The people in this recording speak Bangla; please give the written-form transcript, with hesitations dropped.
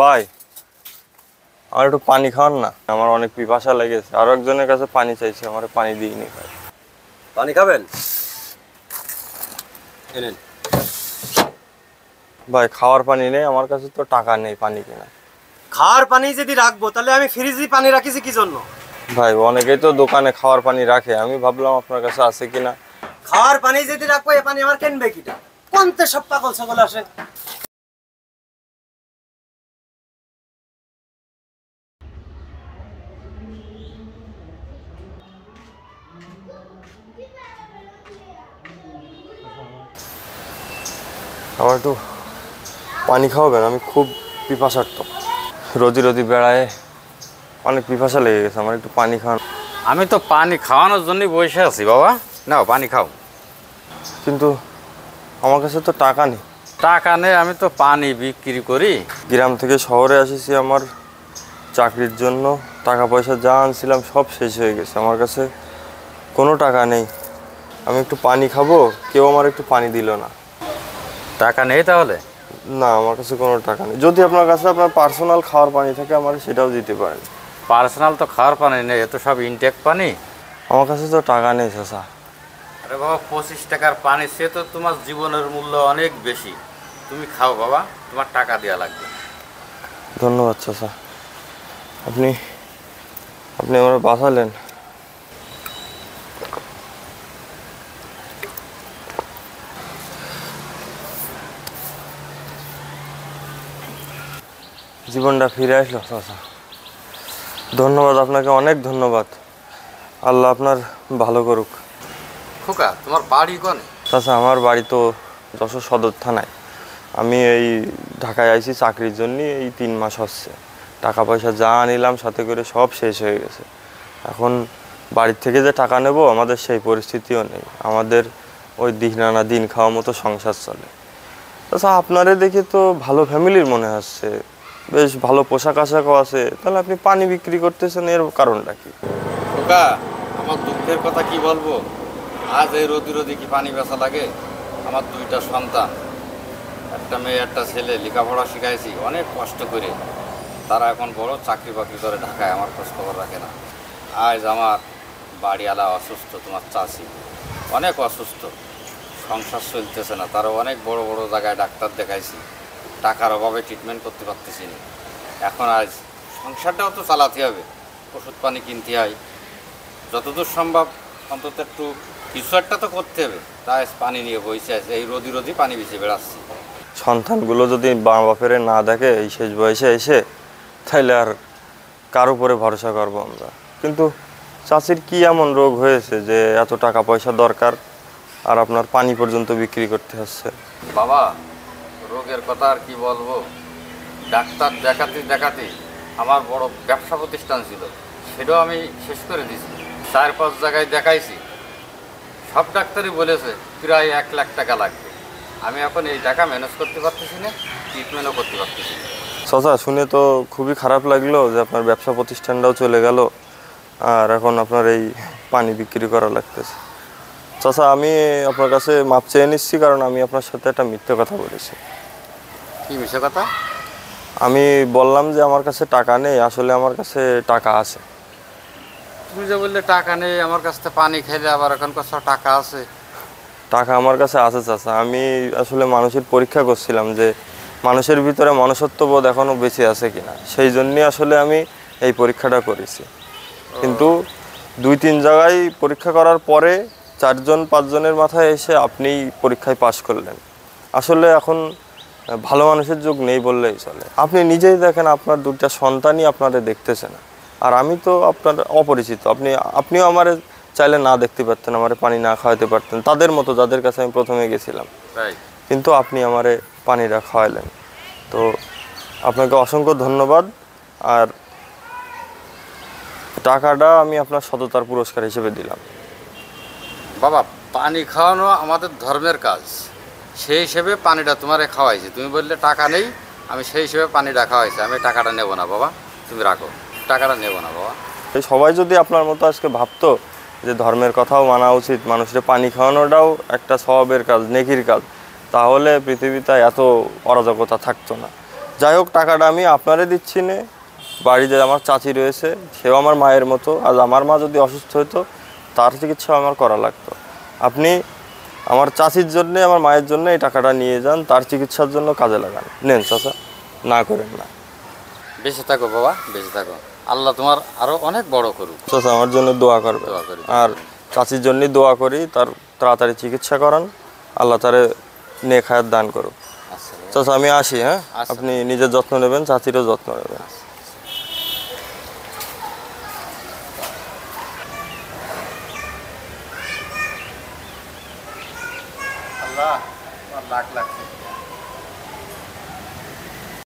ভাই আমার একটু পানি খাওয়ান না, আমার অনেক পিপাসা লেগেছে। আরো একজনের কাছে পানি চাইছি, আমার পানি দিইনি ভাই। পানি খাবেন? এনেন। ভাই খাওয়ার পানি নেই আমার কাছে, তো টাকা নেই পানি কেনা। খাওয়ার পানি যদি রাখবো তাহলে আমি ফ্রিজে পানি রাখিছি কি জন্য? ভাই অনেকেই তো দোকানে খাওয়ার পানি রাখে, আমি ভাবলাম আপনার কাছে আছে কিনা। খাওয়ার পানি যদি রাখবো এ পানি আমার কিনবে কিটা? কোনতে সব পাগল ছাগল আসে। আমার একটু পানি খাওয়াবেন, আমি খুব পিপাসার্থ। রোজি রোজি বেড়ায় অনেক পিপাসা লেগে গেছে, আমার একটু পানি খাওয়ান। আমি তো পানি খাওয়ানোর জন্যই বসে আছি বাবা, নাও পানি খাও। কিন্তু আমার কাছে তো টাকা নেই। টাকা নেই, আমি তো পানি বিক্রি করি। গ্রাম থেকে শহরে এসেছি আমার চাকরির জন্য, টাকা পয়সা যা আনছিলাম সব শেষ হয়ে গেছে, আমার কাছে কোনো টাকা নেই। আমি একটু পানি খাবো, কেউ আমার একটু পানি দিল না। টাকা নেই তাহলে? না, আমার কাছে কোনো টাকা নেই। যদি আপনার কাছে আপনার পার্সোনাল খাওয়ার পানি থাকে আমার সেটাও দিতে পারেন। পার্সোনাল তো খাওয়ার পানি নেই, এ তো সব ইনটেক পানি। আমার কাছে তো টাকা নেই চাচা। আরে বাবা, 25 টাকার পানি সে তো তোমার জীবনের মূল্য অনেক বেশি। তুমি খাও বাবা, তোমার টাকা দেওয়া লাগবে। ধন্যবাদ চাচা, আপনি আপনি আমার বাঁচালেন। জীবনটা ফিরে আসলো চাচা, ধন্যবাদ আপনাকে, অনেক ধন্যবাদ। আল্লাহ আপনার ভালো করুক। খোকা, তোমার বাড়ি কোনে? চাচা আমার বাড়ি তো যশোর সদর থানায়। আমি এই ঢাকায় আইছি চাকরির জন্য, এই 3 মাস হচ্ছে। টাকা পয়সা যা আনিলাম সাথে করে সব শেষ হয়ে গেছে। এখন বাড়ির থেকে যে টাকা নেব আমাদের সেই পরিস্থিতিও নেই, আমাদের ওই দিন আনা দিন খাওয়া মতো সংসার চলে। আচ্ছা আপনারে দেখে তো ভালো ফ্যামিলির মনে হচ্ছে, বেশ ভালো পোশাক আশাকও আছে, তাহলে আপনি পানি বিক্রি করতেছেন, এর কারণটা কি? খোকা, আমার দুঃখের কথা কি বলবো। আজ এই রোদি রোদি কি পানি বেচা লাগে? আমার 2টা সন্তান, একটা মেয়ে একটা ছেলে, লেখাপড়া শিখাইছি অনেক কষ্ট করে। তারা এখন বড় চাকরি বাকরি করে ঢাকায়, আমার খোঁজ খবর রাখে না। আজ আমার বাড়িওয়ালা অসুস্থ, তোমার চাচি অনেক অসুস্থ, সংসার চলতেছে না। তারা অনেক বড় বড় জায়গায় ডাক্তার দেখাইছি, টাকার অভাবে ট্রিটমেন্ট করতে পারতেছি না। এখন আজ সংসারটাও তো চালাতে হবে, ওষুধ পানি কিনতে হয়। যতদূর সম্ভব অন্তত একটু কিছু একটা তো করতে হবে। তাই পানি নিয়ে বইছে আছে, এই রোদি রোদি পানি বেশি বেড়াচ্ছি। সন্তানগুলো যদি মা বাপের না দেখে এই শেষ বয়সে এসে, তাহলে আর কার উপরে ভরসা করবো আমরা? কিন্তু চাচির কি এমন রোগ হয়েছে যে এত টাকা পয়সা দরকার আর আপনার পানি পর্যন্ত বিক্রি করতে হচ্ছে? বাবা, রোগের কথা আর কি বলবো। ডাক্তার দেখাতে দেখাতে আমার বড় ব্যবসা প্রতিষ্ঠান ছিল, সেটাও আমি শেষ করে দিয়েছি। 4-5 জায়গায় দেখাইছি, সব ডাক্তারই বলেছে প্রায় 1 লাখ টাকা লাগবে। আমি এখন এই টাকা ম্যানেজ করতে পারতেছি না, ট্রিটমেন্টও করতে পারতেছি না। চাচা শুনে তো খুবই খারাপ লাগলো যে আপনার ব্যবসা প্রতিষ্ঠানটাও চলে গেল আর এখন আপনার এই পানি বিক্রি করা লাগতেছে। চাচা আমি আপনার কাছে মাপ চেয়ে নিচ্ছি, কারণ আমি আপনার সাথে একটা মিথ্যে কথা বলেছি। কি মিশে কথা? আমি বললাম যে আমার কাছে টাকা নেই, আসলে আমার কাছে টাকা আছে। তুমি যে বললে টাকা নেই, আমার কাছ থেকে পানি খেলে আবার এখন কত টাকা আছে। টাকা আমার কাছে আছে চাচা, আমি আসলে মানুষের পরীক্ষা করছিলাম যে মানুষের ভিতরে মনুষ্যত্ববোধ এখনও বেঁচে আছে কিনা, সেই জন্যই আসলে আমি এই পরীক্ষাটা করেছি। কিন্তু 2-3 জায়গায় পরীক্ষা করার পরে 4-5 জনের মাথায় এসে আপনি পরীক্ষায় পাশ করলেন। আসলে এখন ভালো মানুষের যুগ নেই বললেই চলে। আপনি নিজেই দেখেন আপনার 2টা সন্তানই আপনারে দেখতেছে না, আর আমি তো আপনার অপরিচিত। আপনিও আমার চাইলে না দেখতে পারতেন, আমার পানি না খাওয়াতে পারতেন, তাদের মতো যাদের কাছে আমি প্রথমে গেছিলাম, কিন্তু আপনি আমারে পানিটা খাওয়াইলেন। তো আপনাকে অসংখ্য ধন্যবাদ। আর টাকাটা আমি আপনার সততার পুরস্কার হিসেবে দিলাম। বাবা, পানি খাওয়ানো আমাদের ধর্মের কাজ, সেই হিসেবে পানিটা তোমারে খাওয়াইছি। তুমি বললে টাকা নেই, আমি সেই হিসেবে পানিটা খাওয়াইছি। আমি টাকাটা নেব না বাবা, তুমি রাখো, টাকাটা নেব না বাবা। এই সবাই যদি আপনার মতো আজকে ভাবতো যে ধর্মের কথাও মানা উচিত, মানুষের পানি খাওয়ানোটাও একটা স্বভাবের কাজ, নেকির কাজ, তাহলে পৃথিবীতে এত অরাজকতা থাকতো না। যাই হোক, টাকাটা আমি আপনারে দিচ্ছি না, বাড়িতে আমার চাচি রয়েছে, সেও আমার মায়ের মতো। আজ আমার মা যদি অসুস্থ হতো, তার চিকিৎসা আমার করা লাগতো। আপনি আমার চাচির জন্যে, আমার মায়ের জন্য এই টাকাটা নিয়ে যান, তার চিকিৎসার জন্য কাজে লাগান। নেন চাচা, না করেন না। বেঁচে থাকো বাবা, বেঁচে থাকো। আল্লাহ তোমার আরো অনেক বড় করুক। চাচা আমার জন্য দোয়া করবে, দোয়া করি। আর চাচির জন্যই দোয়া করি, তার তাড়াতাড়ি চিকিৎসা করান, আল্লাহ তারে নেক হায়াত দান করুক। আচ্ছা ভাইয়া। চাচা আমি আসি, হ্যাঁ? আচ্ছা। আপনি নিজের যত্ন নেবেন, চাচিরও যত্ন নেবেন। আল্লাহ, তোমার লাখ লাখ শুকর।